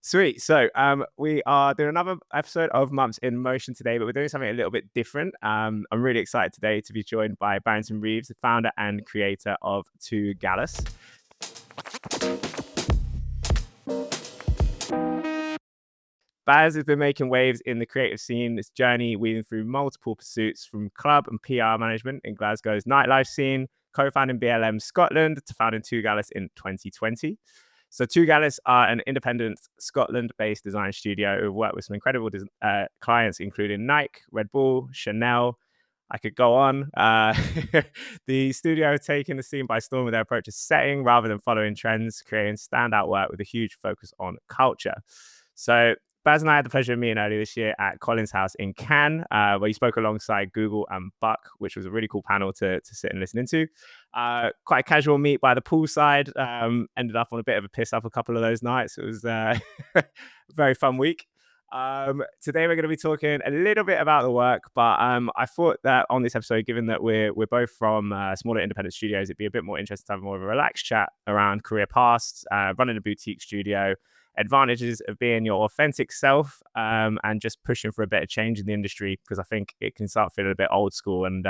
Sweet. So, we are doing another episode of Mumps in Motion today, but we're doing something a little bit different. I'm really excited today to be joined by Barrington Reeves, the founder and creator of Too Gallus. Baz has been making waves in the creative scene, this journey weaving through multiple pursuits from club and PR management in Glasgow's nightlife scene, co-founding BLM Scotland to founding Too Gallus in 2020. So Too Gallus are an independent Scotland-based design studio who've worked with some incredible clients, including Nike, Red Bull, Chanel. I could go on. The studio has taken the scene by storm with their approach to setting rather than following trends, creating standout work with a huge focus on culture. So Baz and I had the pleasure of meeting earlier this year at Colin's house in Cannes, where you spoke alongside Google and Buck, which was a really cool panel to sit and listen into. Quite a casual meet by the poolside. Ended up on a bit of a piss up a couple of those nights. It was a very fun week. Today we're going to be talking a little bit about the work, but I thought that on this episode, given that we're both from smaller independent studios, it'd be a bit more interesting to have more of a relaxed chat around career paths, running a boutique studio, advantages of being your authentic self, and just pushing for a better change in the industry, because I think it can start feeling a bit old school. And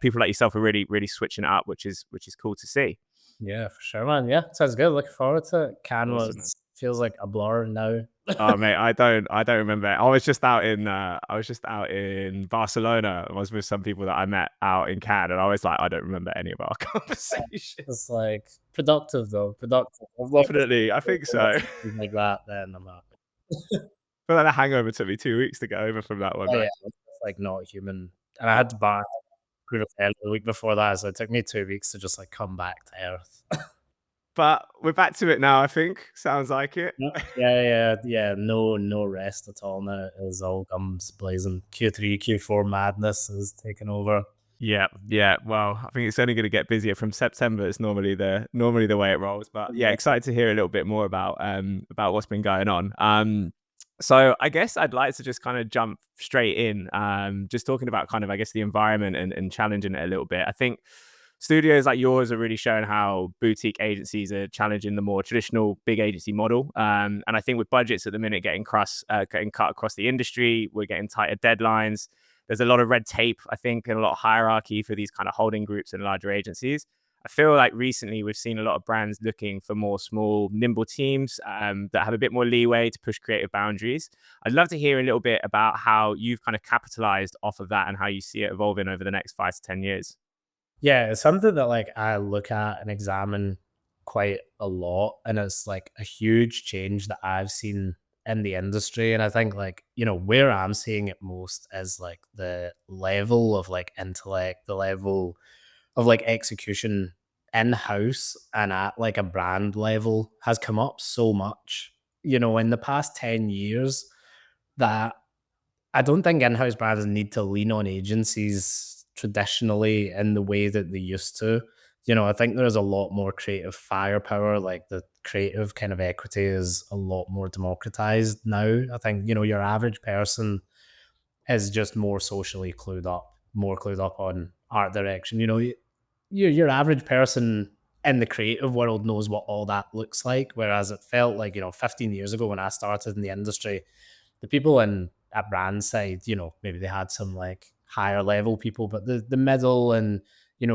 people like yourself are really switching it up, which is cool to see. Yeah, for sure, man. Yeah, sounds good. Looking forward to it. Awesome, man. Canvas feels like a blur now. Oh mate, I don't remember. I was just out in Barcelona. I was with some people that I met out in Cannes, and I was like, I don't remember any of our conversation. It's like productive though, productive. As long as Definitely, I think so. I it's like that, then I'm happy. feel like the hangover took me 2 weeks to get over from that one, Oh right? yeah, it's like not human. And I had to buy the week before that, so it took me 2 weeks to just like come back to earth. But we're back to it now, I think. Sounds like it. Yeah, yeah. No rest at all now. It is all guns blazing. Q3, Q4 madness is taking over. Yeah, yeah. Well, I think it's only going to get busier from September. It's normally the way it rolls. But yeah, excited to hear a little bit more about what's been going on. So I guess I'd like to just kind of jump straight in, just talking about kind of, I guess, the environment and challenging it a little bit. I think studios like yours are really showing how boutique agencies are challenging the more traditional big agency model. And I think with budgets at the minute getting cut across the industry, we're getting tighter deadlines. There's a lot of red tape, I think, and a lot of hierarchy for these kind of holding groups and larger agencies. I feel like recently we've seen a lot of brands looking for more small, nimble teams that have a bit more leeway to push creative boundaries. I'd love to hear a little bit about how you've kind of capitalized off of that and how you see it evolving over the next 5 to 10 years. Yeah, it's something that like I look at and examine quite a lot, and it's like a huge change that I've seen in the industry. And I think like, where I'm seeing it most is like the level of like intellect, the level of like execution in-house and at like a brand level has come up so much, in the past 10 years, that I don't think in-house brands need to lean on agencies traditionally in the way that they used to. I think there's a lot more creative firepower, like the creative kind of equity is a lot more democratized now. I think, your average person is just more socially clued up, more clued up on art direction. Your average person in the creative world knows what all that looks like. Whereas it felt like, 15 years ago when I started in the industry, the people in at brand side, maybe they had some like higher level people, but the middle and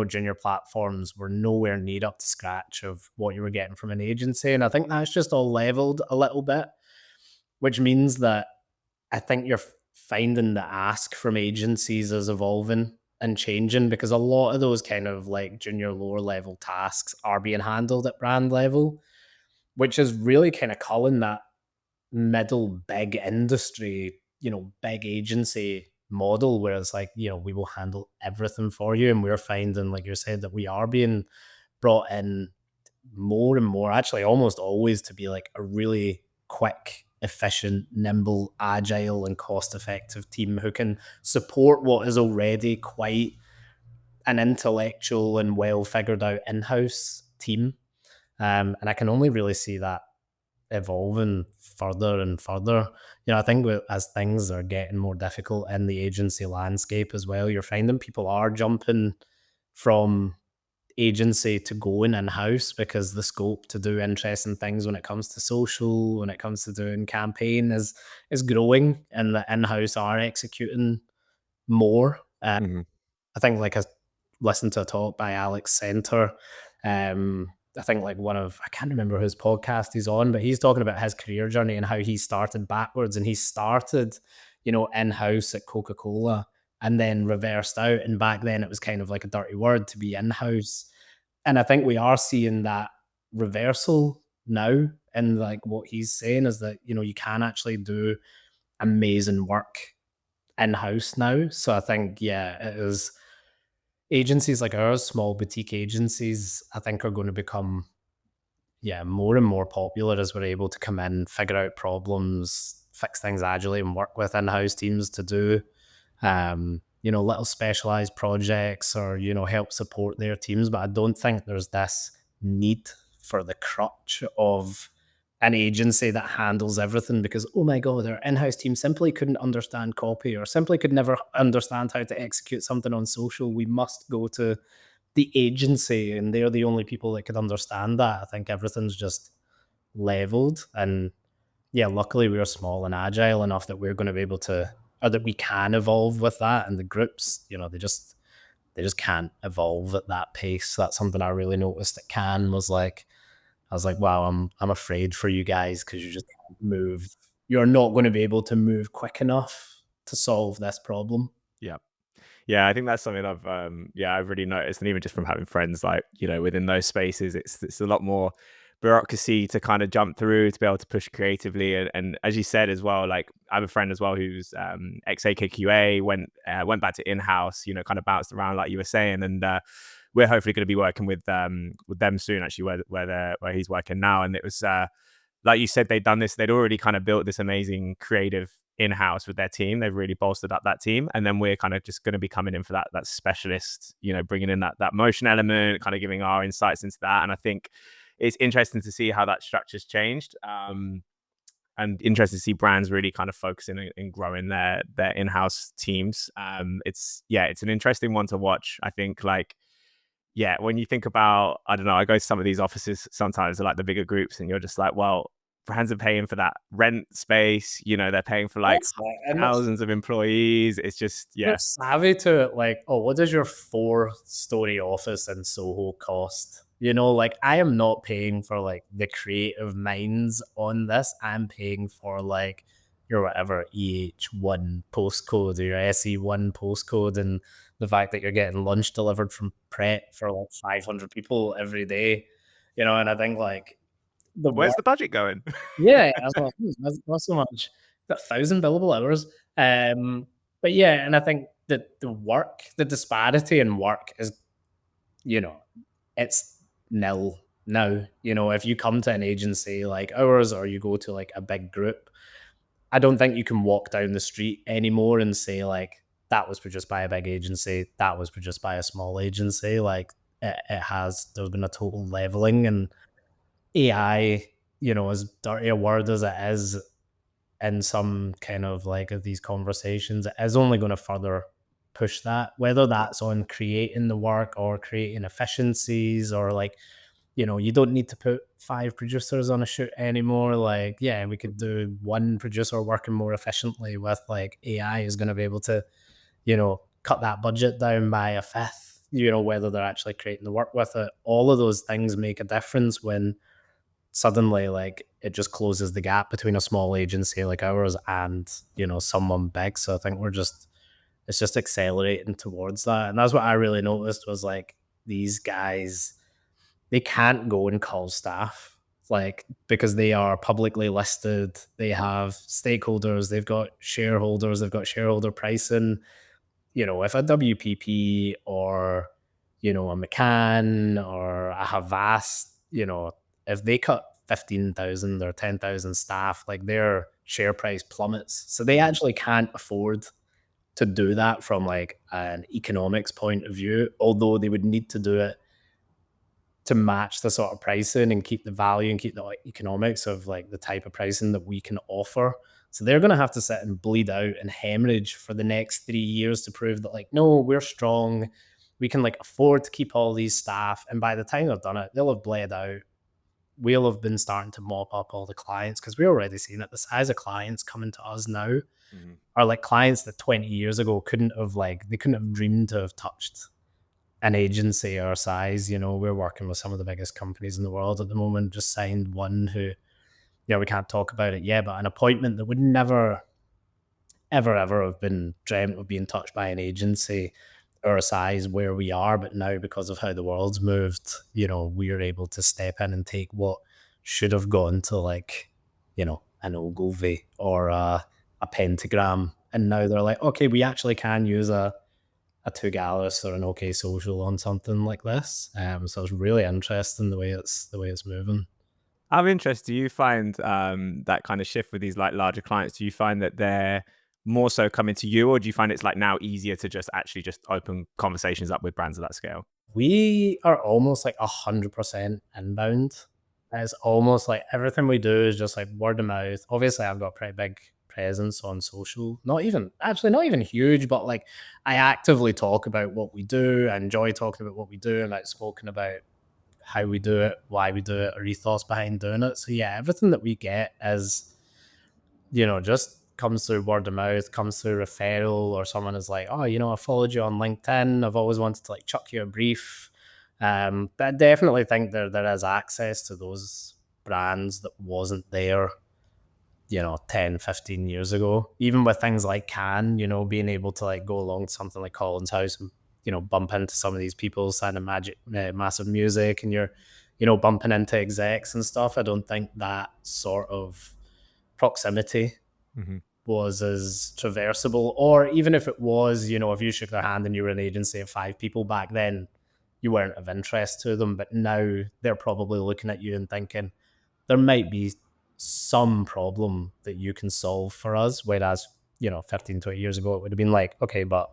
junior platforms were nowhere near up to scratch of what you were getting from an agency. And I think that's just all leveled a little bit, which means that I think you're finding the ask from agencies is evolving and changing, because a lot of those kind of like junior lower level tasks are being handled at brand level, which is really kind of culling that middle big industry, big agency model where it's like, we will handle everything for you. And we're finding, like you said, that we are being brought in more and more, actually almost always, to be like a really quick, efficient, nimble, agile, and cost effective team who can support what is already quite an intellectual and well figured out in house team. And I can only really see that evolving further and further. I think as things are getting more difficult in the agency landscape as well, you're finding people are jumping from agency to going in-house because the scope to do interesting things when it comes to social, when it comes to doing campaign is growing, and the in-house are executing more. Mhm. I think like I listened to a talk by Alex Center. I think like I can't remember whose podcast he's on, but he's talking about his career journey and how he started backwards, and he started, in house at Coca Cola and then reversed out. And back then it was kind of like a dirty word to be in house. And I think we are seeing that reversal now. And like what he's saying is that, you can actually do amazing work in house now. So I think, yeah, it is agencies like ours, small boutique agencies, I think are going to become, yeah, more and more popular as we're able to come in, figure out problems, fix things agilely, and work with in-house teams to do, little specialized projects or, help support their teams. But I don't think there's this need for the crutch of an agency that handles everything because, oh my God, our in-house team simply couldn't understand copy or simply could never understand how to execute something on social. We must go to the agency and they're the only people that could understand that. I think everything's just leveled. And yeah, luckily we're small and agile enough that we're going to be able to, or that we can evolve with that. And the groups, they just can't evolve at that pace. That's something I really noticed at Cannes was like, I was like, wow, I'm afraid for you guys because you just can't move. You're not going to be able to move quick enough to solve this problem. Yeah. Yeah, I think that's something I've really noticed, and even just from having friends like within those spaces, it's a lot more bureaucracy to kind of jump through to be able to push creatively, and as you said as well, like I have a friend as well who's ex AKQA, went back to in house, kind of bounced around like you were saying, and we're hopefully going to be working with them soon, actually, where he's working now, and it was like you said, they'd already kind of built this amazing creative in-house with their team. They've really bolstered up that team, and then we're kind of just going to be coming in for that specialist, bringing in that motion element, kind of giving our insights into that. And I think it's interesting to see how that structure's changed, and interesting to see brands really kind of focusing and growing their in-house teams. It's an interesting one to watch. I think, like, yeah, when you think about, I don't know, I go to some of these offices sometimes, like the bigger groups, and you're just like, well, brands are paying for that rent space, they're paying for like That's right. And thousands of employees. It's just, they're yeah. savvy to it, like, oh, what does your 4-story office in Soho cost? Like I am not paying for like the creative minds on this. I'm paying for like your whatever EH1 postcode or your SE1 postcode, and the fact that you're getting lunch delivered from Pret for like 500 people every day, and I think like the Where's work, the budget going? yeah, that's what not so much. Got 1,000 billable hours. But yeah, and I think that the disparity in work is, you know, it's nil now. If you come to an agency like ours or you go to like a big group, I don't think you can walk down the street anymore and say like that was produced by a big agency, that was produced by a small agency. Like there's been a total leveling, and AI, as dirty a word as it is in some kind of like of these conversations, it is only going to further push that, whether that's on creating the work or creating efficiencies or like, you don't need to put 5 producers on a shoot anymore. Like, yeah, we could do one producer working more efficiently with like AI is going to be able to, cut that budget down by a fifth, whether they're actually creating the work with it. All of those things make a difference when suddenly like it just closes the gap between a small agency like ours and someone big. So I think it's just accelerating towards that, and that's what I really noticed was like these guys, they can't go and call staff like because they are publicly listed, they have stakeholders, they've got shareholder pricing. If a WPP or, a McCann or a Havas, if they cut 15,000 or 10,000 staff, like their share price plummets. So they actually can't afford to do that from like an economics point of view, although they would need to do it to match the sort of pricing and keep the value and keep the economics of like the type of pricing that we can offer. So they're going to have to sit and bleed out and hemorrhage for the next 3 years to prove that like, no, we're strong. we can like afford to keep all these staff. And by the time they've done it, they'll have bled out. We'll have been starting to mop up all the clients because we're already seeing it. The size of clients coming to us now Mhm. are like clients that 20 years ago they couldn't have dreamed to have touched an agency our size. We're working with some of the biggest companies in the world at the moment. Just signed one who, we can't talk about it yet, but an appointment that would never, ever, ever have been dreamt of being touched by an agency our size where we are. But now, because of how the world's moved, we're able to step in and take what should have gone to like, an Ogilvy or a Pentagram. And now they're like, okay, we actually can use a Too Gallus or an OK Social on something like this. So it's really interesting the way it's moving. I'm interested. Do you find that kind of shift with these like larger clients? Do you find that they're more so coming to you, or do you find it's like now easier to just actually just open conversations up with brands of that scale? We are almost like 100% inbound. It's almost like everything we do is just like word of mouth. Obviously, I've got a pretty big presence on social. Not even huge, but like I actively talk about what we do. I enjoy talking about what we do and outspoken about how we do it, why we do it, our ethos behind doing it. So yeah, everything that we get is, just comes through word of mouth, comes through referral, or someone is like, oh, I followed you on LinkedIn. I've always wanted to like chuck you a brief. But I definitely think there is access to those brands that wasn't there, 10, 15 years ago. Even with things like being able to like go along to something like Colin's House and, bump into some of these people signing massive music, and you're, bumping into execs and stuff. I don't think that sort of proximity Mhm. was as traversable. Or even if it was, if you shook their hand and you were an agency of 5 people back then, you weren't of interest to them. But now they're probably looking at you and thinking, there might be some problem that you can solve for us. Whereas, 15, 20 years ago, it would have been like, okay, but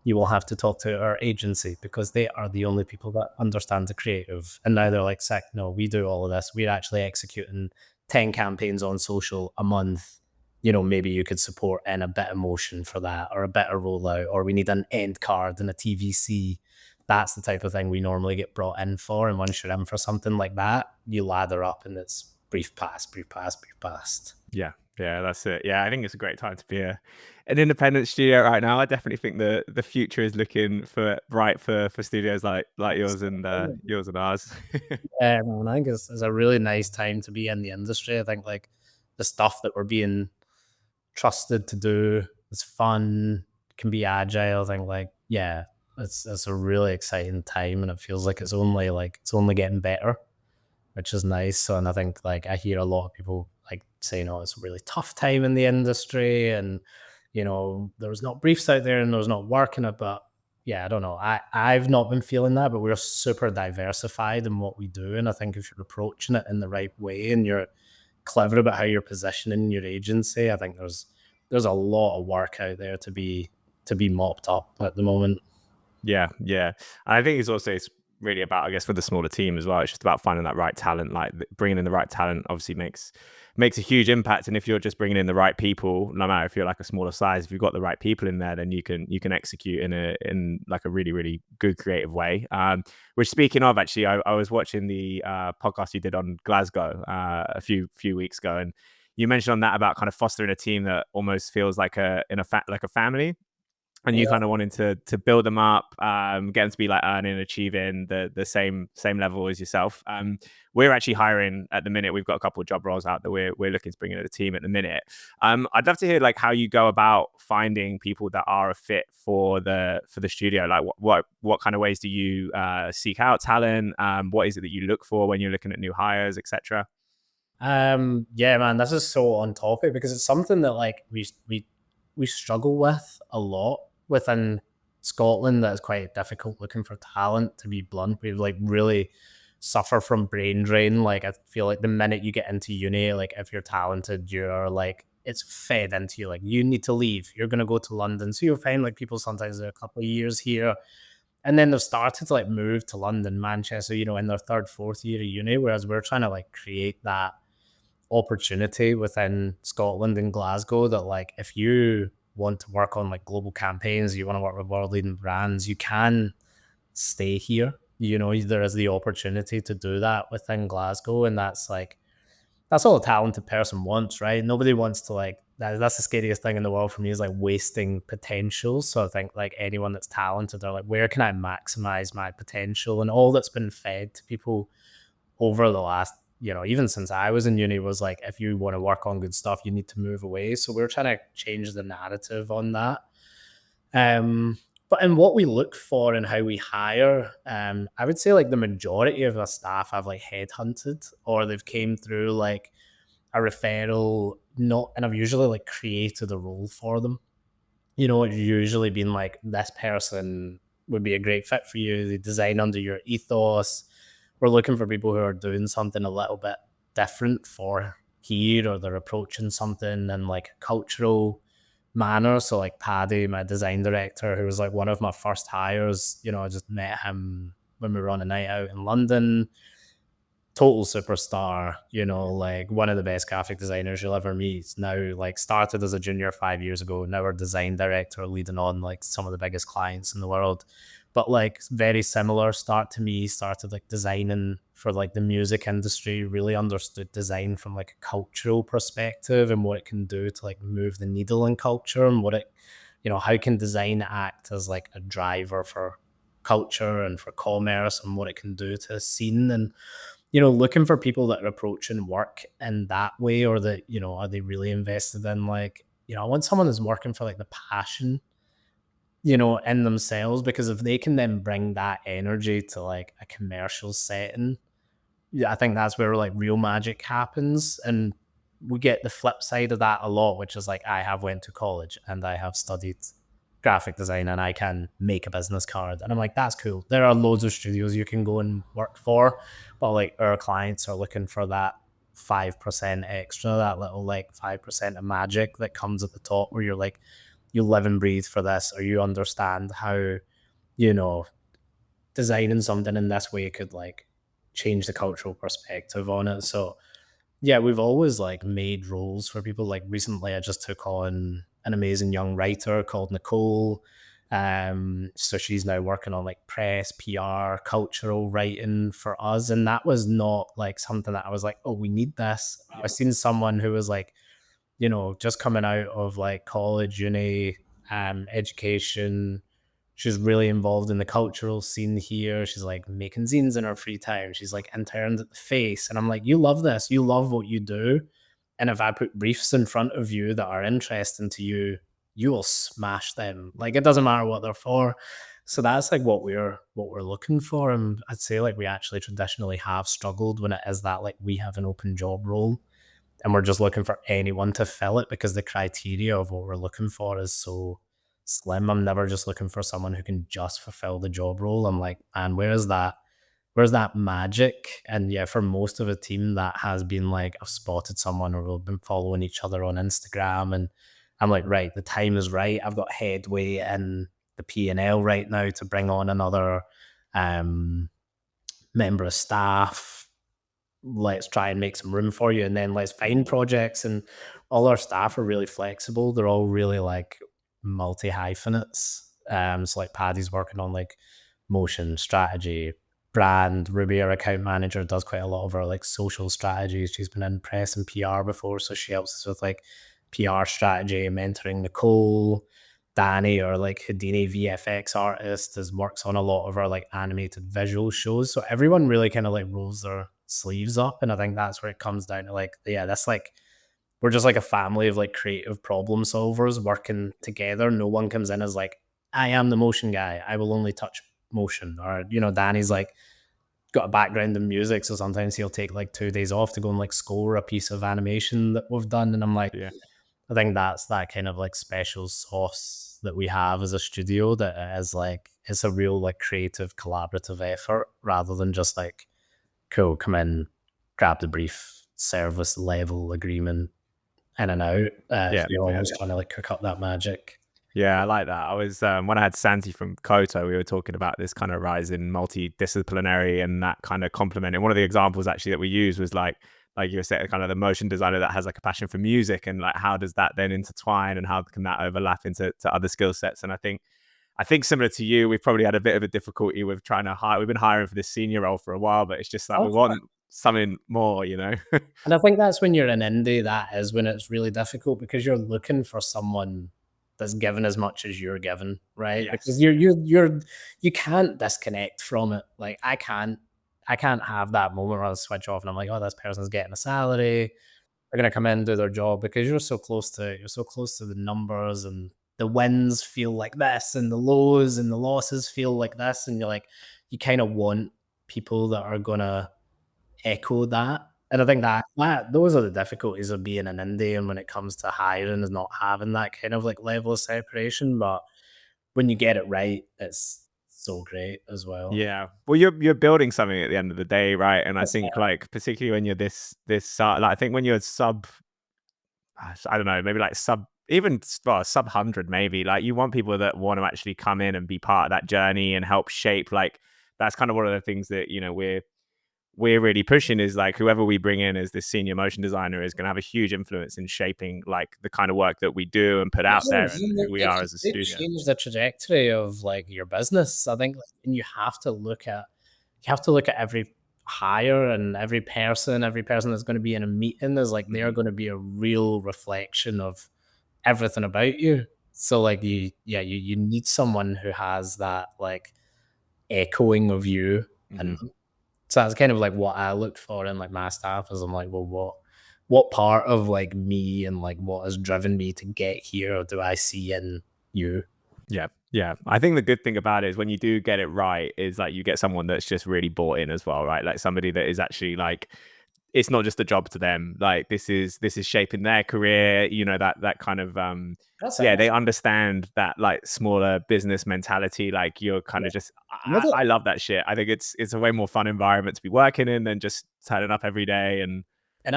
you will have to talk to our agency because they are the only people that understand the creative. And now they're like, sick, no, we do all of this. We're actually executing 10 campaigns on social a month. Maybe you could support in a bit of motion for that, or a better rollout, or we need an end card and a TVC. That's the type of thing we normally get brought in for. And once you're in for something like that, you lather up and it's brief pass, brief pass, brief pass. Yeah, yeah, that's it. Yeah, I think it's a great time to be an independent studio right now. I definitely think the future is looking for bright for studios like yours and ours. Man, I think it's a really nice time to be in the industry. I think like the stuff that we're being trusted to do is fun, can be agile. I think like, yeah, it's a really exciting time, and it feels like it's only getting better, which is nice. So, and I think like I hear a lot of people like saying, "Oh, it's a really tough time in the industry," and there's not briefs out there and there's not work in it. But yeah, I don't know. I've not been feeling that, but we're super diversified in what we do, and I think if you're approaching it in the right way and you're clever about how you're positioning your agency, I think there's a lot of work out there to be mopped up at the moment. Yeah, yeah. And I think it's really about, I guess, for the smaller team as well. It's just about finding that right talent. Like bringing in the right talent obviously makes a huge impact. And if you're just bringing in the right people, no matter if you're like a smaller size, if you've got the right people in there, then you can execute in like a really really good creative way. Which, speaking of, actually, I was watching the podcast you did on Glasgow a few weeks ago, and you mentioned on that about kind of fostering a team that almost feels like like a family, and you Yeah. kind of wanting to build them up, get them to be like earning, achieving the same level as yourself. We're actually hiring at the minute. We've got a couple of job roles out that we're looking to bring into the team at the minute. I'd love to hear like how you go about finding people that are a fit for the studio. Like what kind of ways do you seek out talent? What is it that you look for when you're looking at new hires, etc.? Yeah, man, this is so on topic because it's something that like we struggle with a lot within Scotland. That is quite difficult looking for talent. To be blunt, we like really suffer from brain drain. Like I feel like the minute you get into uni, like if you're talented, you're like it's fed into you. Like you need to leave. You're gonna go to London, so you'll find like people sometimes are a couple of years here, and then they've started to like move to London, Manchester, in their third, fourth year of uni. Whereas we're trying to like create that opportunity within Scotland and Glasgow that like if you want to work on like global campaigns, you want to work with world leading brands, you can stay here. You know, there is the opportunity to do that within Glasgow, and that's all a talented person wants, right? Nobody wants to like that's the scariest thing in the world for me is like wasting potential. So I think like anyone that's talented, they're like, where can I maximize my potential? And all that's been fed to people over the last, even since I was in uni was like, if you want to work on good stuff, you need to move away. So we're trying to change the narrative on that. But in what we look for and how we hire, I would say like the majority of our staff have like headhunted or they've came through like a referral, not, and I've usually like created a role for them. It's usually been like this person would be a great fit for you. They design under your ethos. We're looking for people who are doing something a little bit different for here, or they're approaching something in like a cultural manner. So like Paddy, my design director, who was like one of my first hires, I just met him when we were on a night out in London. Total superstar, like one of the best graphic designers you'll ever meet. Now, like, started as a junior 5 years ago. Now, our design director, leading on like some of the biggest clients in the world. But like, very similar start to me. Started like designing for like the music industry. Really understood design from like a cultural perspective and what it can do to like move the needle in culture, and how can design act as like a driver for culture and for commerce, and what it can do to a scene. And looking for people that are approaching work in that way, or that, are they really invested in like, I want someone who's working for like the passion, in themselves, because if they can then bring that energy to like a commercial setting, yeah, I think that's where like real magic happens. And we get the flip side of that a lot, which is like, I have went to college and I have studied graphic design and I can make a business card. And I'm like, that's cool. There are loads of studios you can go and work for, but like our clients are looking for that 5% extra, that little like 5% of magic that comes at the top, where you're like, you live and breathe for this, or you understand how, you know, designing something in this way could like change the cultural perspective on it. So yeah, we've always like made roles for people. Like recently I just took on an amazing young writer called Nicole. So she's now working on like press, PR, cultural writing for us. And that was not like something that I was like, oh, we need this. I've seen someone who was like, just coming out of like college, uni, education. She's really involved in the cultural scene here. She's like making zines in her free time. She's like interned at the Face. And I'm like, you love this. You love what you do. And if I put briefs in front of you that are interesting to you, you will smash them. Like it doesn't matter what they're for. So that's like what we're looking for. And I'd say like we actually traditionally have struggled when it is that like we have an open job role and we're just looking for anyone to fill it, because the criteria of what we're looking for is so slim. I'm never just looking for someone who can just fulfill the job role. I'm like, man, where's that magic? And yeah, for most of the team, that has been like, I've spotted someone or we've been following each other on Instagram, and I'm like, right, the time is right. I've got headway in the P&L right now to bring on another um, member of staff. Let's try and make some room for you, and then let's find projects. And all our staff are really flexible. They're all really like multi-hyphenates. So like Paddy's working on like motion, strategy, brand. Ruby, our account manager, does quite a lot of our like social strategies. She's been in press and PR before, so she helps us with like PR strategy, mentoring Nicole. Danny, or like Houdini VFX artist, is works on a lot of our like animated visual shows. So everyone really kind of like rolls their sleeves up. And I think that's where it comes down to like, yeah, that's like, we're just like a family of like creative problem solvers working together. No one comes in as like, I am the motion guy, I will only touch motion. Or, Danny's like got a background in music. So sometimes he'll take like 2 days off to go and like score a piece of animation that we've done. And I'm like, Yeah. I think that's that kind of like special sauce that we have as a studio, that is like, it's a real like creative collaborative effort, rather than just like, cool, come in, grab the brief, service level agreement, in and out. Yeah. You're always trying to like cook up that magic. Yeah, I like that. I was when I had Santi from Koto, we were talking about this kind of rise in multidisciplinary and that kind of complement. And one of the examples actually that we used was like you said, kind of the motion designer that has like a passion for music, and like how does that then intertwine and how can that overlap into other skill sets? And I think I think similar to you, we've probably had a bit of a difficulty with trying to hire. We've been hiring for this senior role for a while, but it's just like we Okay. want something more, you know? And I think that's when you're in indie, that is when it's really difficult because you're looking for someone that's given as much as you're given, right? Because Yes. you can't disconnect from it. Like I can't have that moment where I switch off and I'm like, oh, this person's getting a salary. They're gonna come in and do their job because you're so close to the numbers and the wins feel like this and the lows and the losses feel like this. And you're like, you kind of want people that are gonna echo that. And I think that those are the difficulties of being an Indian when it comes to hiring is not having that kind of like level of separation. But when you get it right, it's so great as well. Yeah. Well, you're building something at the end of the day, right? And I That's think like particularly when you're like I think when you're sub I don't know, maybe like sub even well, sub 100 maybe, like you want people that want to actually come in and be part of that journey and help shape like that's kind of one of the things that, you know, we're really pushing is like whoever we bring in as this senior motion designer is going to have a huge influence in shaping like the kind of work that we do and put yeah, out there and and who we are as a they studio. change the trajectory of like your business. I think, like, and you have to look at every hire and every person that's going to be in a meeting is like they're Mhm. going to be a real reflection of everything about you. So like you need someone who has that like echoing of you. And Mhm. so that's kind of like what I looked for in like my staff is I'm like, well, what part of like me and like what has driven me to get here do I see in you? Yeah, yeah. I think the good thing about it is when you do get it right, is like you get someone that's just really bought in as well, right? Like somebody that is actually like, it's not just a job to them. Like this is shaping their career. You know that kind of That's it. yeah. They understand that like smaller business mentality. Like you're kind Yeah. of just Another I love that shit. I think it's a way more fun environment to be working in than just turning up every day and and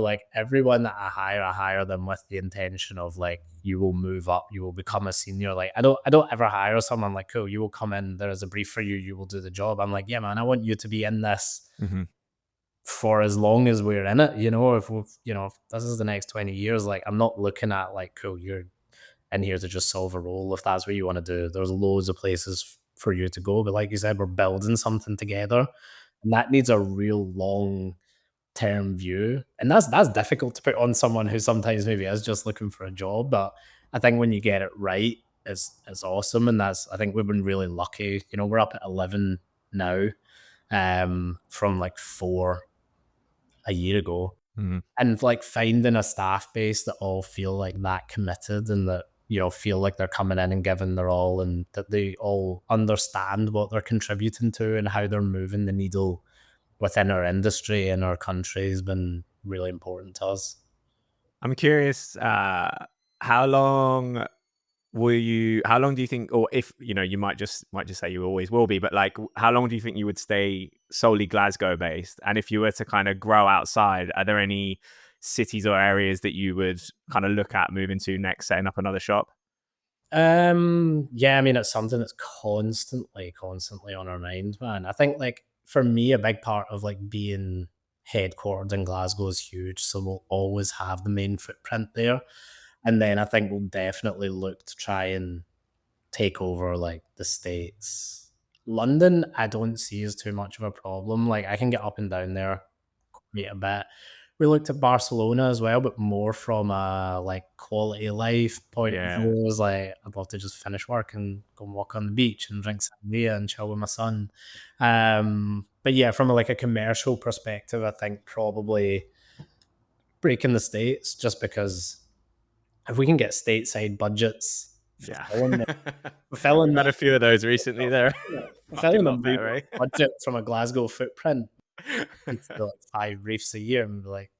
like everyone that I hire them with the intention of like you will move up, you will become a senior. Like I don't ever hire someone like, cool, you will come in, there is a brief for you, you will do the job. I'm like, yeah, man, I want you to be in this Mhm. for as long as we're in it, you know, if we you know, if this is the next 20 years, like I'm not looking at like, cool, you're in here to just solve a role. If that's what you want to do, there's loads of places for you to go. But like you said, we're building something together. And that needs a real long term view. And that's difficult to put on someone who sometimes maybe is just looking for a job. But I think when you get it right, it's awesome. And that's I think we've been really lucky. You know, we're up at 11 now, from like 4 a year ago. Mhm. And like finding a staff base that all feel like that committed and that, you know, feel like they're coming in and giving their all and that they all understand what they're contributing to and how they're moving the needle within our industry and our country has been really important to us. I'm curious. How long how long do you think, or if you know, you might just say you always will be, but like, how long do you think you would stay solely Glasgow based? And if you were to kind of grow outside, are there any cities or areas that you would kind of look at moving to next, setting up another shop? Yeah, I mean, it's something that's constantly on our mind, man. I think like for me, a big part of like being headquartered in Glasgow is huge. So we'll always have the main footprint there. And then I think we'll definitely look to try and take over like the States. London, I don't see as too much of a problem. Like I can get up and down there quite a bit. We looked at Barcelona as well, but more from a like quality of life point of Yeah. view. It was like I'd love to just finish work and go and walk on the beach and drink sangria and chill with my son. But yeah, from like a commercial perspective, I think probably breaking the states just because if we can get stateside budgets Yeah. fulfilling the fulfilling We've had that a few of those recently. They're fucking fulfilling the lot movement better, budget from a Glasgow footprint, eh? it's like 5 reefs a year and be like,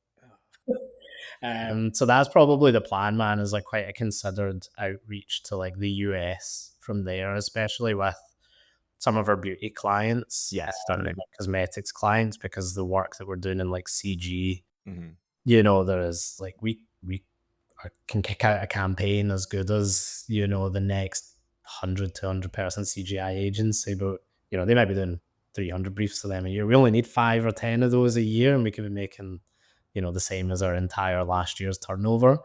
so that's probably the plan, man, is like quite a considered outreach to like the US from there, especially with some of our beauty clients, Yes, totally. like cosmetics clients, because the work that we're doing in like CG, Mhm. you know, there is like can kick out a campaign as good as, you know, the next 100 to 100 person CGI agency, but you know, they might be doing 300 briefs to them a year. We only need 5 or 10 of those a year, and we could be making, you know, the same as our entire last year's turnover.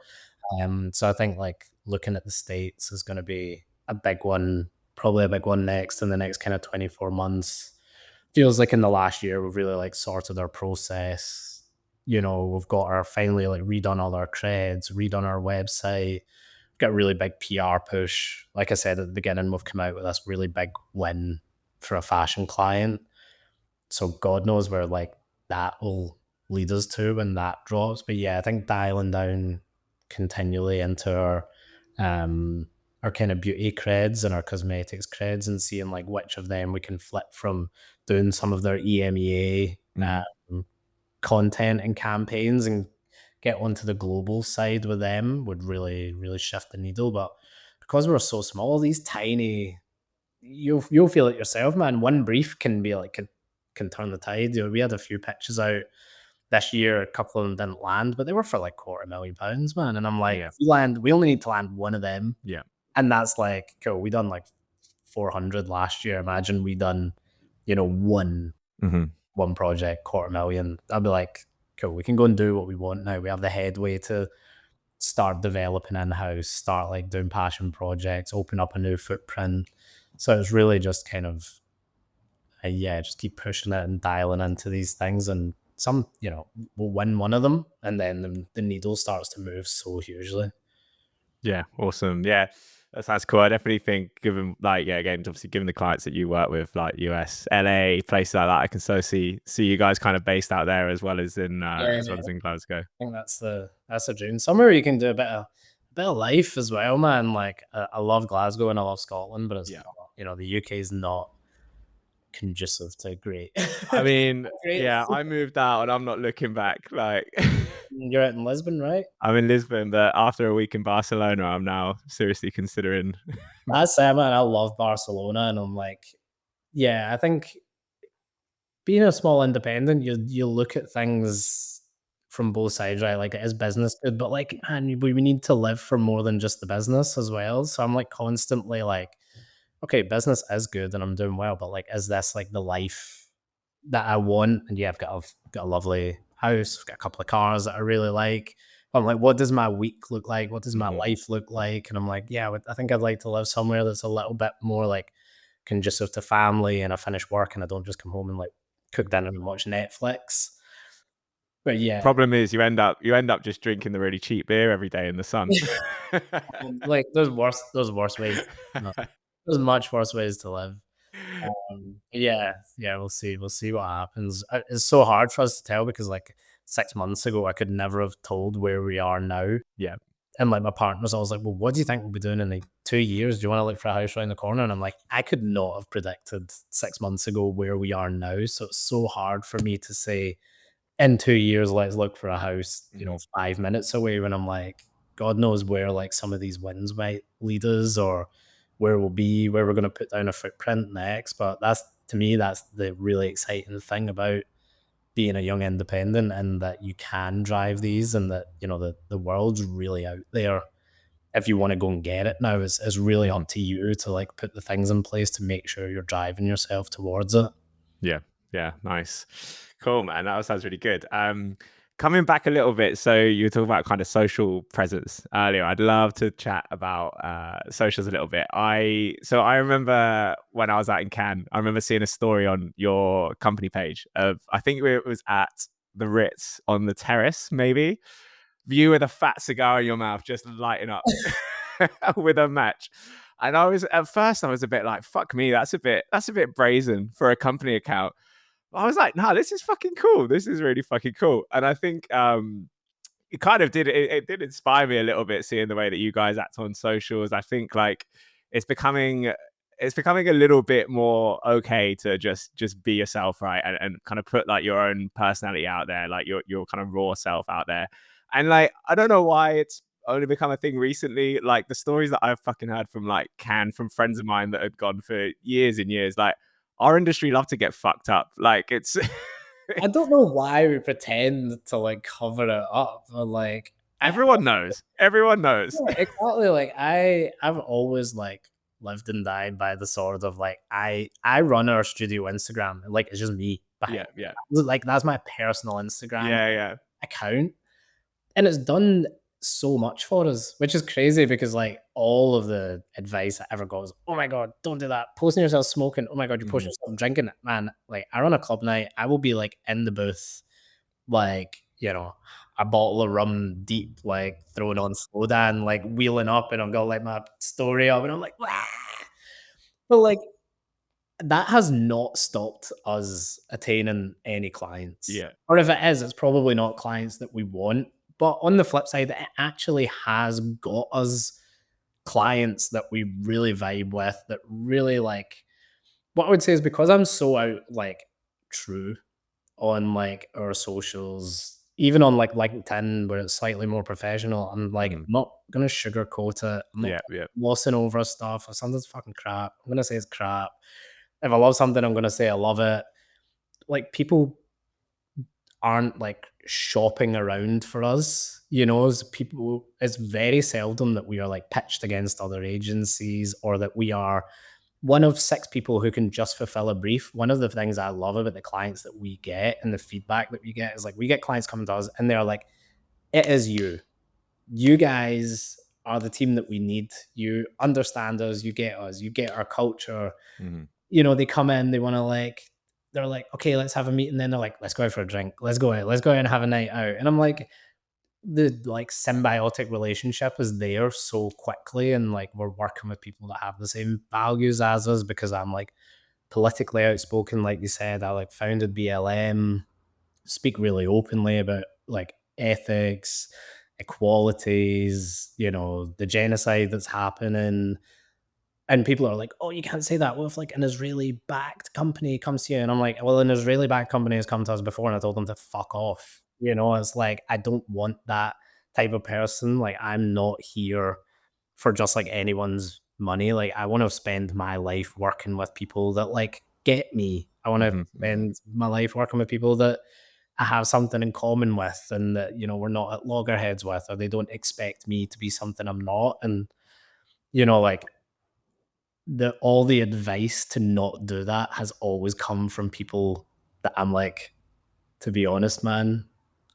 So I think like looking at the states is going to be a big one probably a big one next in the next kind of 24 months. Feels like in the last year we've really like sorted our process. We've got our finally like redone all our creds, redone our website, got a really big PR push. Like I said at the beginning, we've come out with this really big win for a fashion client. So God knows where like that will lead us to when that drops. But yeah, I think dialing down continually into our kind of beauty creds and our cosmetics creds and seeing like which of them we can flip from doing some of their EMEA Mm. content and campaigns and get onto the global side with them would really, really shift the needle. But because we're so small, these tiny, you'll feel it yourself, man. One brief can be like can turn the tide. We had a few pitches out this year, a couple of them didn't land, but they were for like £250,000, man. And I'm like, Yeah. if we only need to land one of them, Yeah. and that's like cool. We done like 400 last year. Imagine we done, one Hmm. one project, 250,000. I'd be like, cool, we can go and do what we want now. We have the headway to start developing in house, start like doing passion projects, open up a new footprint. So it's really just kind of, yeah, just keep pushing it and dialing into these things. And some, we'll win one of them, and then the needle starts to move so hugely. Yeah, awesome. Yeah, that sounds cool. I definitely think, given like, yeah, again, obviously given the clients that you work with, like US, LA, places like that, I can so see you guys kind of based out there Yeah, as well as in Glasgow. I think that's the dream. Somewhere you can do a bit of life as well, man. Like I love Glasgow and I love Scotland, but it's Yeah. not, the UK is not conducive to great. I mean, great. yeah, I moved out and I'm not looking back. Like, You're out in Lisbon, right? I'm in Lisbon, but after a week in Barcelona, I'm now seriously considering. That's it, man. I love Barcelona, and I'm like, yeah, I think being a small independent, you look at things from both sides, right? Like, is business good? But like, man, we need to live for more than just the business as well. So I'm like constantly like, okay, business is good and I'm doing well, but like, is this like the life that I want? And yeah, I've got a lovely house, I've got a couple of cars that I really like. But I'm like, what does my week look like? What does my Mhm. life look like? And I'm like, yeah, I think I'd like to live somewhere that's a little bit more like conducive to family, and I finish work and I don't just come home and like cook dinner and watch Netflix. But yeah, Problem is, you end up just drinking the really cheap beer every day in the sun. like there's worse ways. No, there's much worse ways to live. Yeah, yeah, we'll see what happens. It's so hard for us to tell because like 6 months ago, I could never have told where we are now. Yeah. And like my partner's always like, well, what do you think we'll be doing in like 2 years? Do you want to look for a house around the corner? And I'm like, I could not have predicted 6 months ago where we are now. So it's so hard for me to say in 2 years, let's look for a house, Mhm. 5 minutes away when I'm like, God knows where like some of these wins might lead us or where we'll be, where we're going to put down a footprint next. But that's to me, that's the really exciting thing about being a young independent, and that you can drive these, and that, the world's really out there. If you want to go and get it now, is really Mhm. up to you to like put the things in place to make sure you're driving yourself towards it. Yeah. Yeah. Nice. Cool, man. That sounds really good. Coming back a little bit, so you were talking about kind of social presence earlier. I'd love to chat about socials a little bit. I remember when I was out in Cannes, I remember seeing a story on your company page of, I think it was at the Ritz on the terrace, maybe, you with a fat cigar in your mouth, just lighting up with a match. And at first I was a bit like, fuck me, that's a bit brazen for a company account. I was like, nah, this is fucking cool. This is really fucking cool. And I think it kind of it did inspire me a little bit seeing the way that you guys act on socials. I think like it's becoming it's becoming a little bit more okay to just be yourself, right? And kind of put like your own personality out there, like your kind of raw self out there. And like I don't know why it's only become a thing recently. Like the stories that I've fucking heard from like from friends of mine that had gone for years and years, like our industry love to get fucked up. Like it's I don't know why we pretend to like cover it up, but like I everyone knows. Everyone knows. yeah, exactly. Like I've always like lived and died by the sword of like I run our studio Instagram, and like it's just me behind Yeah, yeah, like that's my personal Instagram yeah, yeah. account, and it's done. so much for us, which is crazy because like all of the advice I ever got was, "Oh my god, don't do that. Posting yourself smoking. Oh my god, you're posting Mhm. yourself drinking." Man, like I run a club night, I will be like in the booth, like, a bottle of rum deep, like throwing on soda and like wheeling up and I've got like my story up and I'm like, "Wah!" But like that has not stopped us attaining any clients. Yeah. Or if it is, it's probably not clients that we want. But on the flip side, it actually has got us clients that we really vibe with, that really like. What I would say is because I'm so out like true on like our socials, even on like LinkedIn where it's slightly more professional, I'm like, I'm Mhm. not gonna sugarcoat it. I'm not Yeah, yeah. glossing over stuff. If something's fucking crap, I'm gonna say it's crap. If I love something, I'm gonna say I love it. Like people aren't like shopping around for us, as people. It's very seldom that we are like pitched against other agencies or that we are one of six people who can just fulfill a brief. One of the things I love about the clients that we get and the feedback that we get is like we get clients coming to us and they're like, it is you. You guys are the team that we need. You understand us, you get our culture. Mhm. They come in, they want to like, they're like, okay, let's have a meeting. Then they're like, let's go out for a drink. Let's go out and have a night out. And I'm like, the like symbiotic relationship is there so quickly. And like, we're working with people that have the same values as us because I'm like politically outspoken. Like you said, I like founded BLM, speak really openly about like ethics, equalities, the genocide that's happening, and people are like, "Oh, you can't say that. What if like an Israeli-backed company comes to you?" And I'm like, "Well, an Israeli-backed company has come to us before, and I told them to fuck off." It's like I don't want that type of person. Like I'm not here for just like anyone's money. Like I want to spend my life working with people that like get me. I want to Mhm. Mhm. spend my life working with people that I have something in common with, and that we're not at loggerheads with, or they don't expect me to be something I'm not. And like the all the advice to not do that has always come from people that I'm like, to be honest, man,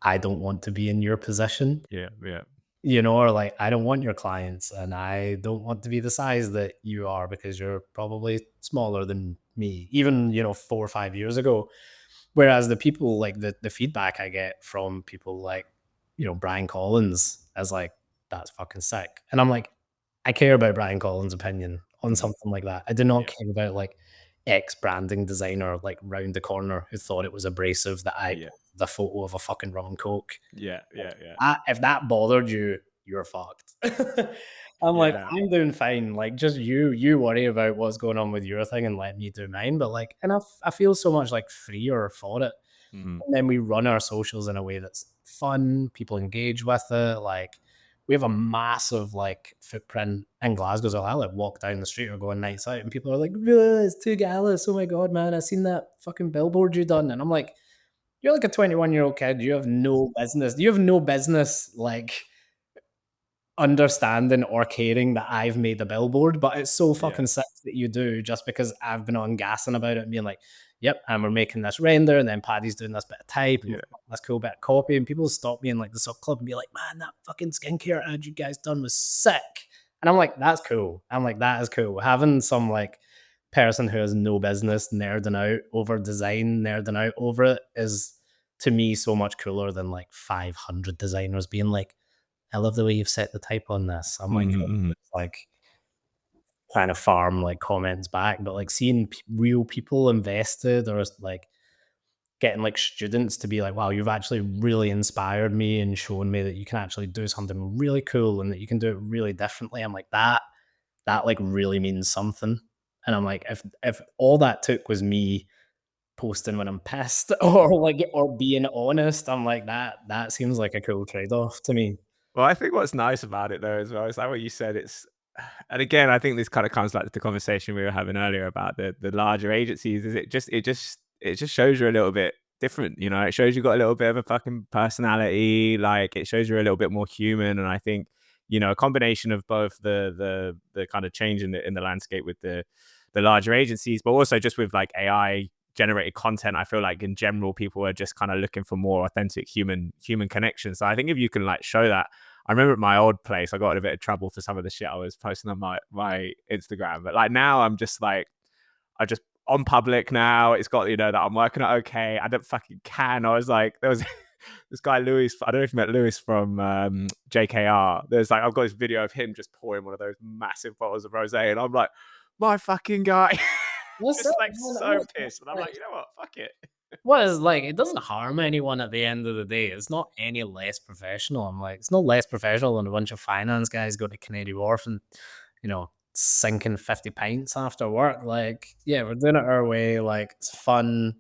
I don't want to be in your position, Yeah, yeah. or like, I don't want your clients and I don't want to be the size that you are because you're probably smaller than me, even, 4 or 5 years ago. Whereas the people like the feedback I get from people like, Brian Collins is like, that's fucking sick. And I'm like, I care about Brian Collins' opinion on Mhm. something like that. I do not Yeah, care about like ex branding designer like round the corner who thought it was abrasive that I yeah. posted a photo of a fucking rum and coke. Yeah, yeah, yeah. If that bothered you, you're fucked. I'm like, Yeah. I'm doing fine. Like, just you worry about what's going on with your thing and let me do mine. But like, and I feel so much like freer for it. Mhm. And then we run our socials in a way that's fun. People engage with it. Like, we have a massive like footprint in Glasgow. So I like walk down the street or go on nights out, and people are like, "Ugh, it's Too Gallus. Oh my god, man! I seen that fucking billboard you done." And I'm like, you're like a 21-year-old kid. You have no business. You have no business like understanding or caring that I've made a billboard, but it's so Yeah, fucking sick that you do just because I've been on gassing about it and being like, yep, and we're making this render, and then Paddy's doing this bit of type and yeah, this cool bit of copy. And people stop me in like the sub club and be like, man, that fucking skincare ad you guys done was sick. And I'm like, that's cool. I'm like, that is cool. Having some like person who has no business nerding out over design, nerding out over it is to me so much cooler than like 500 designers being like, I love the way you've set the type on this. I'm like, Mhm. Mhm. it's like trying to farm like comments back, but like seeing real people invested or like getting like students to be like, wow, you've actually really inspired me and shown me that you can actually do something really cool and that you can do it really differently. I'm like, that like really means something. And I'm like, if all that took was me posting when I'm pissed or like or being honest, I'm like that seems like a cool trade-off to me. Well, I think what's nice about it though as well is like what you said, it's and again, I think this kind of comes back to the conversation we were having earlier about the larger agencies, is it just shows you're a little bit different, it shows you got a little bit of a fucking personality, like it shows you're a little bit more human. And I think, a combination of both the kind of change in the landscape with the larger agencies, but also just with like AI generated content, I feel like in general people are just kind of looking for more authentic human connection. So I think if you can like show that, I remember at my old place, I got in a bit of trouble for some of the shit I was posting on my Instagram. But like now, I'm just like, I just on public now. It's got, that I'm working at okay. I don't fucking can. I was like, there was this guy Lewis. I don't know if you met Lewis from JKR. There's like, I've got this video of him just pouring one of those massive bottles of rosé, and I'm like, my fucking guy, What's just up, like man? so pissed. And I'm like, you know what? Fuck it. What is like, it doesn't harm anyone at the end of the day. It's not any less professional. I'm like, it's no less professional than a bunch of finance guys going to Canary Wharf and, sinking 50 pints after work. Like, yeah, we're doing it our way. Like, it's fun.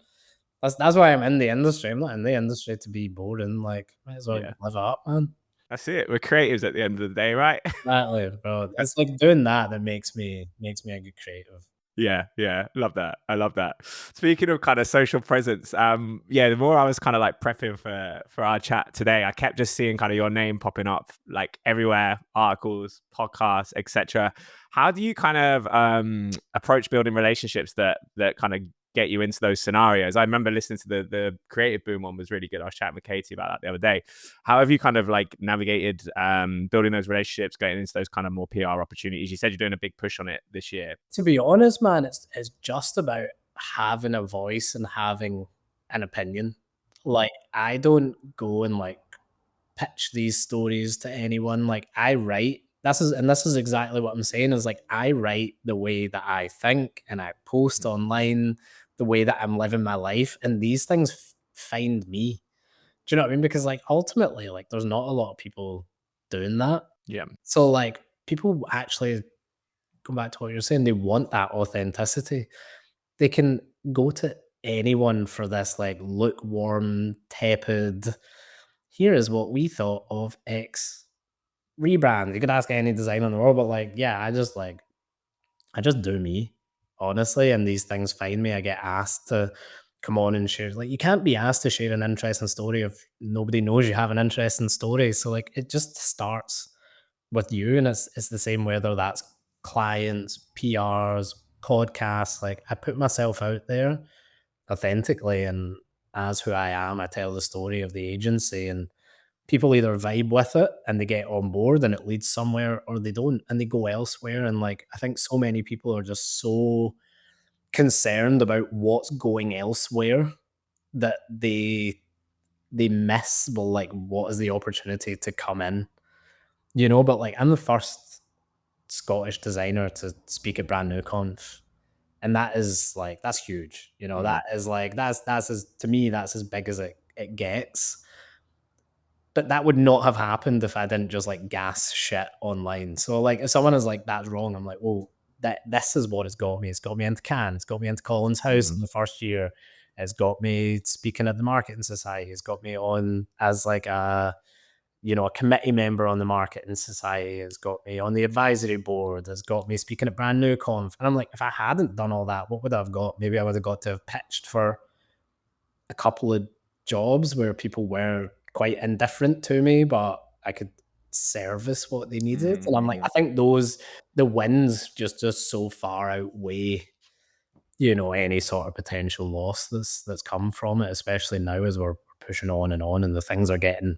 That's why I'm in the industry. I'm not in the industry to be boring. Like, might as well Yeah, live it up, man. that's it. We're creatives at the end of the day, right? Exactly, bro. It's like doing that makes me a good creative. Yeah, yeah, love that. I love that. Speaking of kind of social presence, yeah, the more I was kind of like prepping for our chat today, I kept just seeing kind of your name popping up like everywhere, articles, podcasts, etc. How do you kind of approach building relationships that kind of get you into those scenarios? I remember listening to the Creative Boom one was really good. I was chatting with Katie about that the other day. How have you kind of like navigated building those relationships, getting into those kind of more PR opportunities? You said you're doing a big push on it this year. To be honest, man, it's just about having a voice and having an opinion. Like, I don't go and like pitch these stories to anyone. Like, I write. This is exactly what I'm saying is like I write the way that I think and I post online the way that I'm living my life, and these things find me. Do you know what I mean? Because like ultimately, like there's not a lot of people doing that. Yeah. So like people actually go back to what you're saying, they want that authenticity. They can go to anyone for this like lukewarm, tepid. Here is what we thought of X rebrand. You could ask any designer in the world, but like, yeah, I just do me, honestly, and these things find me. I get asked to come on and share. Like, you can't be asked to share an interesting story if nobody knows you have an interesting story. So, like, it just starts with you, and it's the same whether that's clients, PRs, podcasts. Like, I put myself out there authentically, and as who I am, I tell the story of the agency, and people either vibe with it and they get on board and it leads somewhere, or they don't and they go elsewhere. And like I think so many people are just so concerned about what's going elsewhere that they miss, well, like, what is the opportunity to come in, but like I'm the first Scottish designer to speak at Brand New Conf, and that is like that's huge. That Mm, is like that's as to me that's as big as it gets. But that would not have happened if I didn't just like gas shit online. So like if someone is like, that's wrong, I'm like, well, this is what it's got me. It's got me into Cannes, it's got me into Collins House in mm, the first year, it's got me speaking at the Marketing Society, it's got me on as like a committee member on the Marketing Society, it's got me on the advisory board, it's got me speaking at Brand New Conf. And I'm like, if I hadn't done all that, what would I have got? Maybe I would have got to have pitched for a couple of jobs where people were quite indifferent to me, but I could service what they needed. mm, And I'm like, mhm. I think the wins just so far outweigh, any sort of potential loss that's come from it, especially now as we're pushing on and the things are getting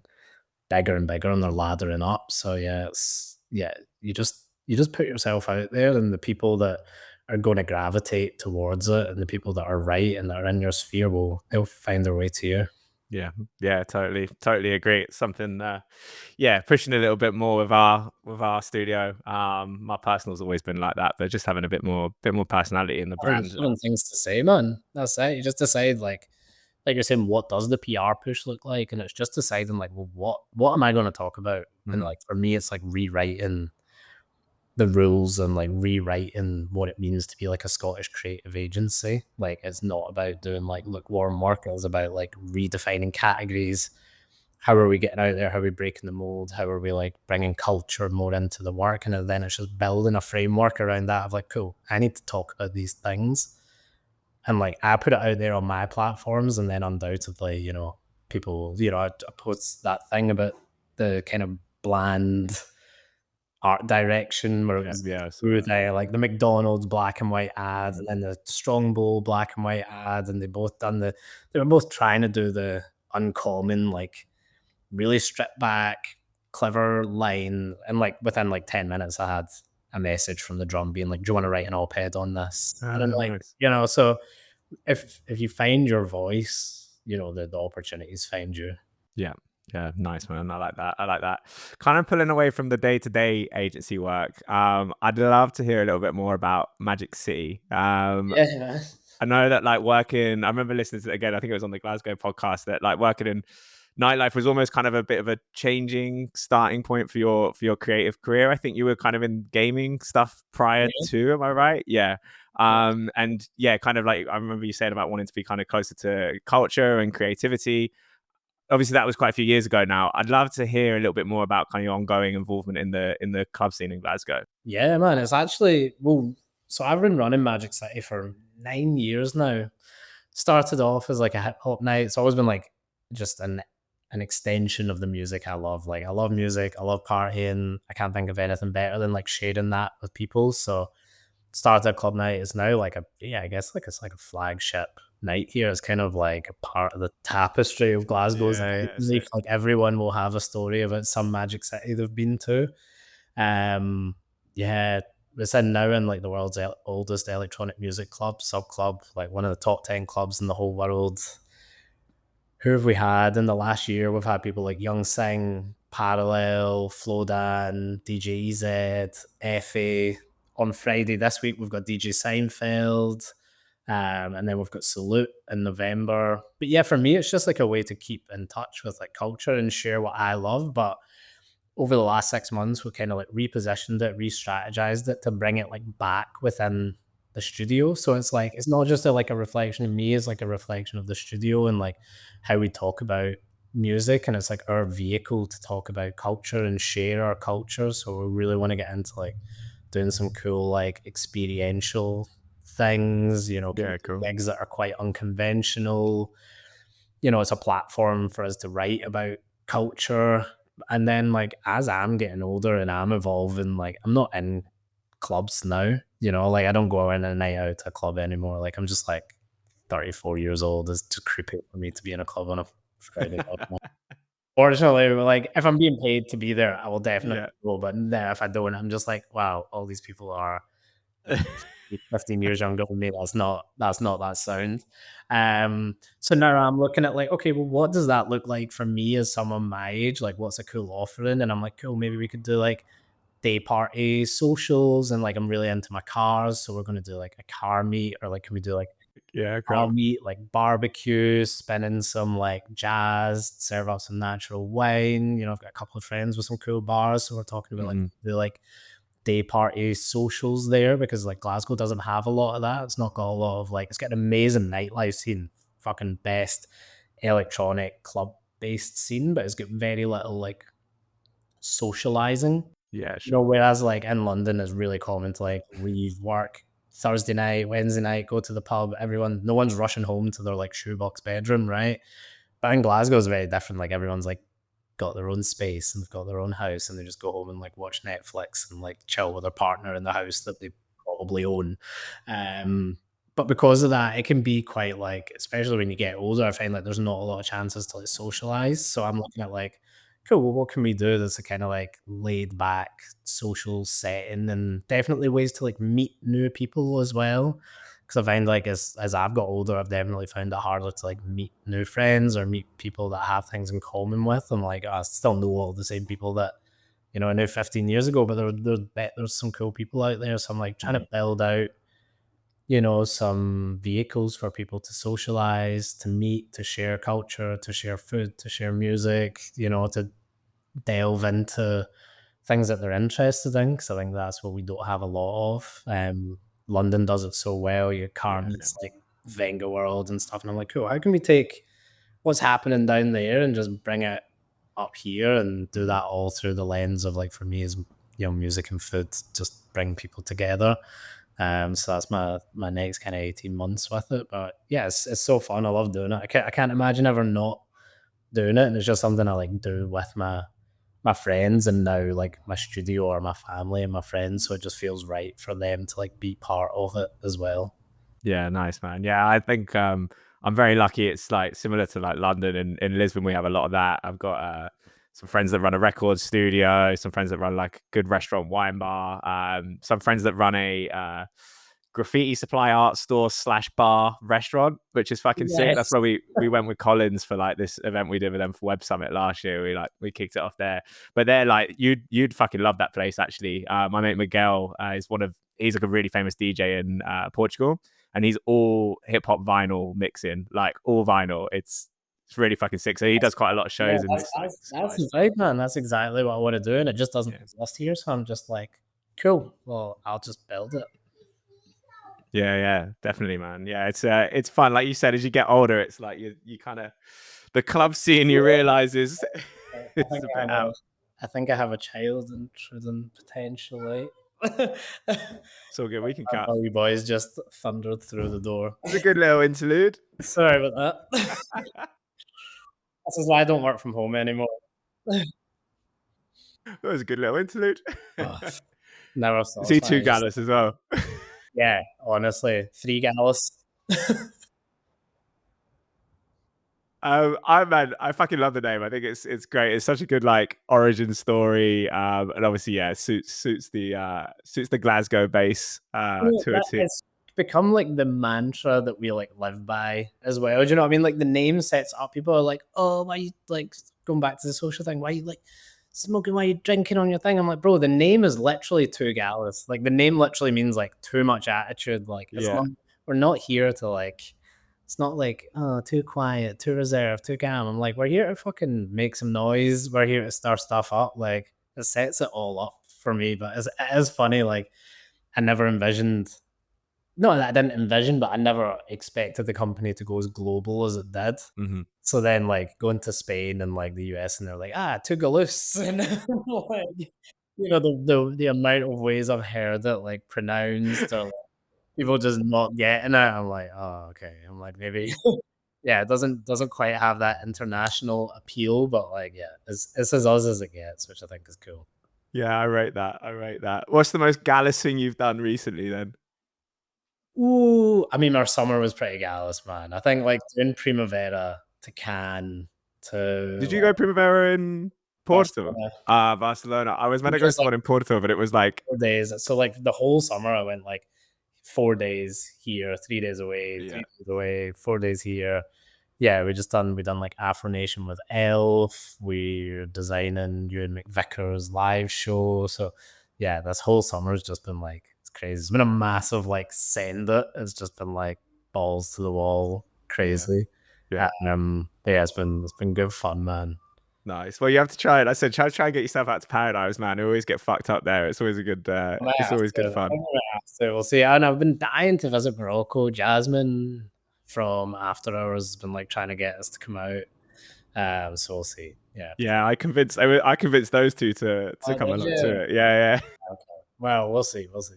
bigger and bigger and they're laddering up. So yeah, you just put yourself out there, and the people that are going to gravitate towards it and the people that are right and that are in your sphere they'll find their way to you. Yeah, yeah, totally agree. It's something, yeah, pushing a little bit more with our studio. My personal's always been like that, but just having a bit more personality in the brand. Having things to say, man. That's it. You just decide like you're saying, what does the PR push look like? And it's just deciding like, well, what am I going to talk about? And Mhm, like for me, it's like rewriting the rules and like rewriting what it means to be like a Scottish creative agency. Like it's not about doing like lukewarm work. It's about like redefining categories. How are we getting out there? How are we breaking the mold? How are we like bringing culture more into the work? And then it's just building a framework around that of like, cool, I need to talk about these things. And like I put it out there on my platforms, and then undoubtedly, people, I post that thing about the kind of bland art direction where it yeah, was yeah, I saw through that. the like the McDonald's black and white ads Mhm, and then the Strongbow black and white ads, and they were both trying to do the uncommon, like really stripped back clever line, and like within like 10 minutes I had a message from the drum being like, "Do you want to write an op-ed on this?" And I'm Oh, like, nice. so if you find your voice, the opportunities find you. Yeah. Yeah, nice, man. I like that. I like that. Kind of pulling away from the day-to-day agency work. I'd love to hear a little bit more about Magic City. Yeah. I know that like working, I remember listening to it again, I think it was on the Glasgow podcast, that like working in nightlife was almost kind of a bit of a changing starting point for your creative career. I think you were kind of in gaming stuff prior Really? to, am I right? Yeah. Nice. And yeah, kind of like I remember you saying about wanting to be kind of closer to culture and creativity. Obviously that was quite a few years ago now. I'd love to hear a little bit more about kind of your ongoing involvement in the club scene in Glasgow. Yeah, man. It's actually, well, so I've been running Magic City for 9 years now. Started off as like a hip hop night. It's always been like just an extension of the music I love. Like I love music, I love partying. I can't think of anything better than like sharing that with people. So started club night is now like I guess like it's like a flagship night here. It's kind of like a part of the tapestry of Glasgow's Yeah, night yeah, life. sick. Like everyone will have a story about some Magic City they've been to. Um, yeah, it's in now in like the world's oldest electronic music club, sub club, like one of the top 10 clubs in the whole world. Who have we had in the last year? We've had people like Young Sing, Parallel, Flodan, DJ Z, Effie. On Friday this week, we've got DJ Seinfeld. And then we've got Salute in November. But yeah, for me, it's just like a way to keep in touch with like culture and share what I love. But over the last 6 months, we kind of like repositioned it, re-strategized it to bring it like back within the studio. So it's like it's not just like a reflection of me, it's like a reflection of the studio and like how we talk about music. And it's like our vehicle to talk about culture and share our culture. So we really want to get into like doing some cool like experiential things, can Yeah, do cool. gigs that are quite unconventional. It's a platform for us to write about culture. And then, like, as I'm getting older and I'm evolving, like, I'm not in clubs now, like, I don't go in a night out to a club anymore. Like, I'm just like 34 years old. It's too creepy for me to be in a club on a Friday night. Fortunately, like, if I'm being paid to be there, I will definitely Yeah. go. But then if I don't, I'm just like, wow, all these people are 15 years younger than me. That's not that sound. So now I'm looking at like, okay, well, what does that look like for me as someone my age? Like, what's a cool offering? And I'm like, cool, maybe we could do like day party socials, and like I'm really into my cars, so we're gonna do like a car meet, or like can we do like Yeah, car cool. meet, like barbecue, spinning some like jazz, serve out some natural wine. I've got a couple of friends with some cool bars, so we're talking about like Mhm. do like day party socials there, because like Glasgow doesn't have a lot of that. It's not got a lot of like, it's got an amazing nightlife scene, fucking best electronic club based scene, but it's got very little like socializing. Yeah, sure. Whereas like in London is really common to like leave work Thursday night, Wednesday night, go to the pub. No one's rushing home to their like shoebox bedroom, right? But in Glasgow is very different. Like everyone's like got their own space and they've got their own house, and they just go home and like watch Netflix and like chill with their partner in the house that they probably own. Um, but because of that, it can be quite like, especially when you get older, I find like there's not a lot of chances to like socialize. So I'm looking at like, cool, well, what can we do that's a kind of like laid back social setting, and definitely ways to like meet new people as well. Because I find like as I've got older, I've definitely found it harder to like meet new friends or meet people that I have things in common with. I'm like, I still know all the same people that I knew 15 years ago, but there's some cool people out there. So I'm like trying to build out, some vehicles for people to socialize, to meet, to share culture, to share food, to share music, to delve into things that they're interested in. Because I think that's what we don't have a lot of. London does it so well. Your car Yeah, meets like Venga World and stuff. And I'm like, cool, how can we take what's happening down there and just bring it up here and do mhm. that all through the lens of like, for me is, music and food, just bring people together. So that's my next kind of 18 months with it. But yeah, it's so fun. I love doing it. I can't imagine ever not doing it. And it's just something I like do with my friends, and now like my studio or my family and my friends. So it just feels right for them to like be part of it as well. Yeah, nice, man. Yeah, I think I'm very lucky. It's like similar to like London and in Lisbon, we have a lot of that. I've got some friends that run a record studio, some friends that run like a good restaurant, wine bar, some friends that run a graffiti supply art store slash bar restaurant, which is fucking sick. That's Yes. where we went with Collins for like this event we did with them for Web Summit last year. We kicked it off there. But they're like, you'd fucking love that place actually. My mate Miguel is he's like a really famous DJ in Portugal, and he's all hip hop vinyl mixing, like all vinyl. It's really fucking sick. So he does quite a lot of Yeah, shows in this like that's spice. right, man. That's exactly what I want to do, and it just doesn't Yeah. exist here. So I'm just like, cool. Well, I'll just build it. Yeah, definitely, man. Yeah, it's fun. Like you said, as you get older, it's like you kind of the club scene you realize is I is think a I bit have a, out. I think I have a child through them potentially. So good, we can My cut. wee boys just thundered through the door. It's a good little interlude. Sorry about that. This is why I don't work from home anymore. That was a good little interlude. Oh, never thought See of that. Too I just Gallus as well. yeah, honestly, 3 Gallus. I fucking love the name. I think it's great. It's such a good like origin story. And obviously, yeah, it suits the Glasgow base to a That T. it's become like the mantra that we like live by as well. Do you know what I mean? Like the name sets up. People are like, "Oh, why you like going back to the social thing? Why you like smoking? Why you drinking on your thing?" I'm like, "Bro, the name is literally too gallus. Like the name literally means like too much attitude. Like it's Yeah. not. We're not here to like. It's not like oh, too quiet, too reserved, too calm. I'm like, we're here to fucking make some noise. We're here to stir stuff up. Like it sets it all up for me. But it is funny. Like I never envisioned no, that I didn't envision, but I never expected the company to go as global as it did. Hmm. So then, like, going to Spain and, like, the US, and they're like, Too Gallus," and like, the amount of ways I've heard it, like, pronounced or, like, people just not getting it, I'm like, "Oh, okay." I'm like, maybe yeah, it doesn't quite have that international appeal, but, like, yeah, it's as us as it gets, which I think is cool. Yeah, I rate that. I rate that. What's the most Gallus thing you've done recently then? Ooh, I mean, our summer was pretty gallus, man. I think, like, doing Primavera to Cannes Did to, you like, go Primavera in Porto? Barcelona, Barcelona. I was meant to which go was, to like, one in Porto, but it was like 4 days. So, like, the whole summer, I went, like, 4 days here, 3 days away, 3 yeah, days away, 4 days here. Yeah, we done, like, Afro Nation with Elf. We're designing Ewan McVicker's live show. So, yeah, this whole summer's just been, like it's crazy. It's been a massive, like, send it. It's just been, like, balls to the wall, yeah, crazy. yeah. But yeah, it's been good fun, man. Nice. Well, you have to try it. I said try and get yourself out to Paradise, man. You always get fucked up there. It's always a good. I might It's have always to. good I fun. think I might have to. We'll see. And I've been dying to visit Morocco. Jasmine from After Hours has been like trying to get us to come out. So we'll see. Yeah. Yeah, I convinced those two to Oh, come did along you? to it. Yeah, Okay. Well, we'll see. We'll see.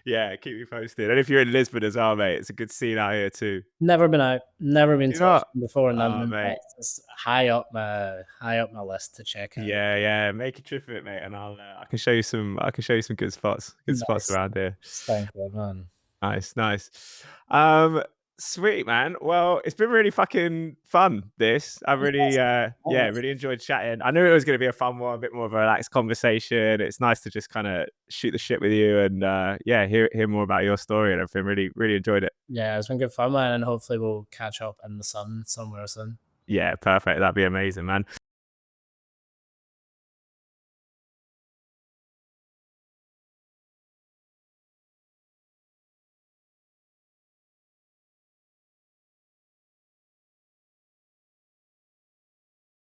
yeah. Keep me posted. And if you're in Lisbon as well, mate, it's a good scene out here too. Never been out. Never been You to know what? Lisbon before, and Oh, mate. it's high up my list to check out. Yeah. Make a trip of it, mate, and I can show you some. I can show you some good spots Nice. around here. Thank you, man. Nice. Um, Sweet, man. Well, it's been really fucking fun. I really, Yes. really enjoyed chatting. I knew it was going to be a fun one, a bit more of a relaxed conversation. It's nice to just kind of shoot the shit with you and, hear more about your story and everything. Really enjoyed it. Yeah, it's been good fun, man, and hopefully we'll catch up in the sun somewhere soon. Yeah, perfect. That'd be amazing, man.